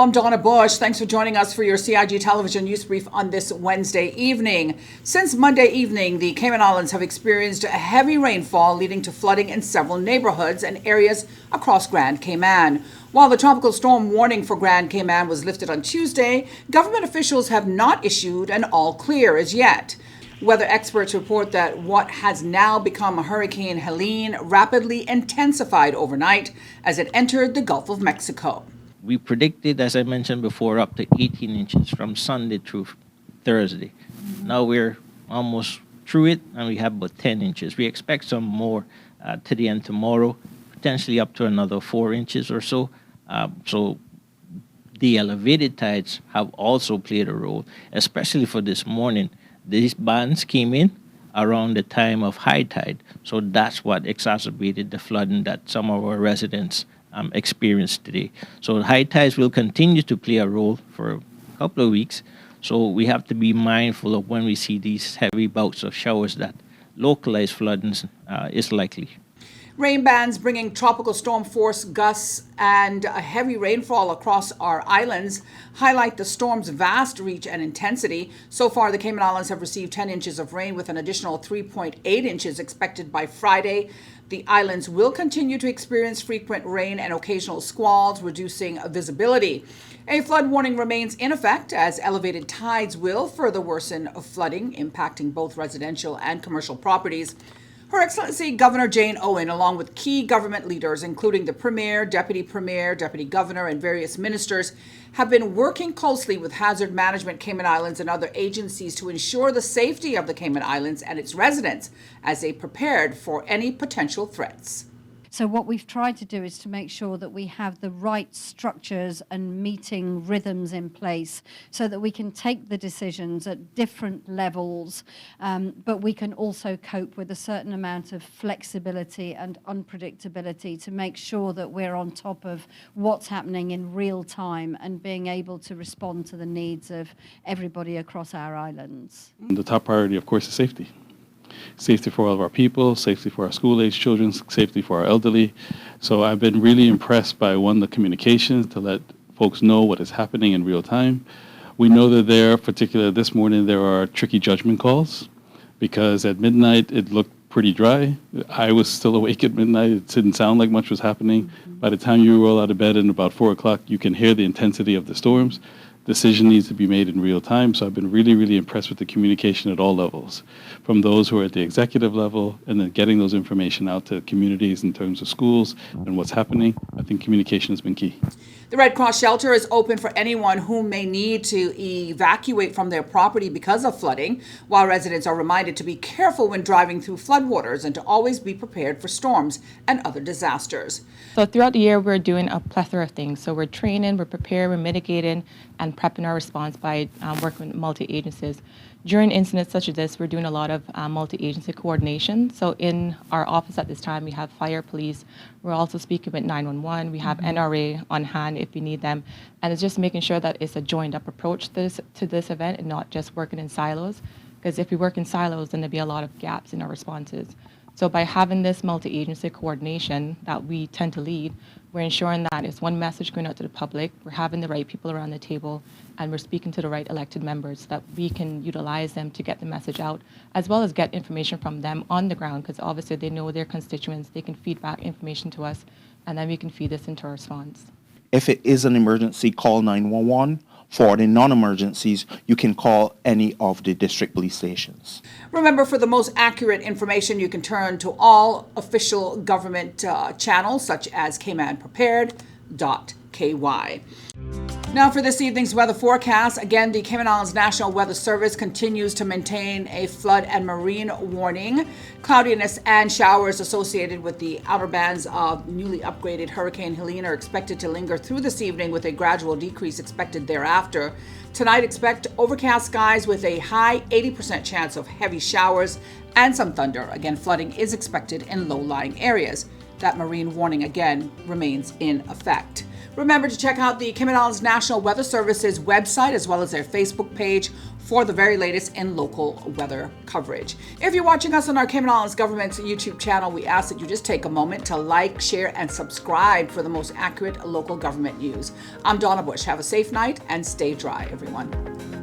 I'm Donna Bush. Thanks for joining us for your CIG Television News Brief on this Wednesday evening. Since Monday evening, the Cayman Islands have experienced heavy rainfall leading to flooding in several neighborhoods and areas across Grand Cayman. While the tropical storm warning for Grand Cayman was lifted on Tuesday, government officials have not issued an all clear as yet. Weather experts report that what has now become Hurricane Helene rapidly intensified overnight as it entered the Gulf of Mexico. We predicted, as I mentioned before, up to 18 inches from Sunday through Thursday. Now we're almost through it, and we have about 10 inches. We expect some more to the end tomorrow, potentially up to another 4 inches or so. So the elevated tides have also played a role, especially for this morning. These bands came in around the time of high tide, so that's what exacerbated the flooding that some of our residents experienced today. So high tides will continue to play a role for a couple of weeks, so we have to be mindful of when we see these heavy bouts of showers that localized flooding is likely. Rain bands bringing tropical storm force gusts and a heavy rainfall across our islands highlight the storm's vast reach and intensity. So far, the Cayman Islands have received 10 inches of rain with an additional 3.8 inches expected by Friday. The islands will continue to experience frequent rain and occasional squalls, reducing visibility. A flood warning remains in effect as elevated tides will further worsen flooding, impacting both residential and commercial properties. Her Excellency Governor Jane Owen, along with key government leaders, including the Premier, Deputy Governor, and various ministers, have been working closely with Hazard Management Cayman Islands and other agencies to ensure the safety of the Cayman Islands and its residents as they prepared for any potential threats. So what we've tried to do is to make sure that we have the right structures and meeting rhythms in place so that we can take the decisions at different levels, but we can also cope with a certain amount of flexibility and unpredictability to make sure that we're on top of what's happening in real time and being able to respond to the needs of everybody across our islands. The top priority, of course, is safety. Safety for all of our people, safety for our school-age children, safety for our elderly. So I've been really impressed by, one, the communications to let folks know what is happening in real time. We know that there, particularly this morning, there are tricky judgment calls because at midnight it looked pretty dry. I was still awake at midnight. It didn't sound like much was happening. By the time you roll out of bed at about 4 o'clock, you can hear the intensity of the storms. Decision needs to be made in real time, so I've been really, really impressed with the communication at all levels, from those who are at the executive level and then getting those information out to communities in terms of schools and what's happening. I think communication has been key. The Red Cross shelter is open for anyone who may need to evacuate from their property because of flooding, while residents are reminded to be careful when driving through floodwaters and to always be prepared for storms and other disasters. So throughout the year, we're doing a plethora of things. So we're training, we're preparing, we're mitigating, and prepping our response by working with multi-agencies. During incidents such as this, we're doing a lot of multi-agency coordination. So in our office at this time, we have fire, police. We're also speaking with 911. We have NRA on hand if we need them. And it's just making sure that it's a joined-up approach to this event and not just working in silos. Because if we work in silos, then there'll be a lot of gaps in our responses. So by having this multi-agency coordination that we tend to lead, we're ensuring that it's one message going out to the public, we're having the right people around the table, and we're speaking to the right elected members so that we can utilize them to get the message out, as well as get information from them on the ground, because obviously they know their constituents, they can feed back information to us, and then we can feed this into our response. If it is an emergency, call 911. For the non-emergencies, you can call any of the district police stations. Remember, for the most accurate information, you can turn to all official government channels such as caymanprepared.ky. Now for this evening's weather forecast. Again, the Cayman Islands National Weather Service continues to maintain a flood and marine warning. Cloudiness and showers associated with the outer bands of newly upgraded Hurricane Helene are expected to linger through this evening with a gradual decrease expected thereafter. Tonight, expect overcast skies with a high 80% chance of heavy showers and some thunder. Again, flooding is expected in low-lying areas. That marine warning again remains in effect. Remember to check out the Cayman Islands National Weather Service's website as well as their Facebook page for the very latest in local weather coverage. If you're watching us on our Cayman Islands Government's YouTube channel, we ask that you just take a moment to like, share, and subscribe for the most accurate local government news. I'm Donna Bush. Have a safe night and stay dry, everyone.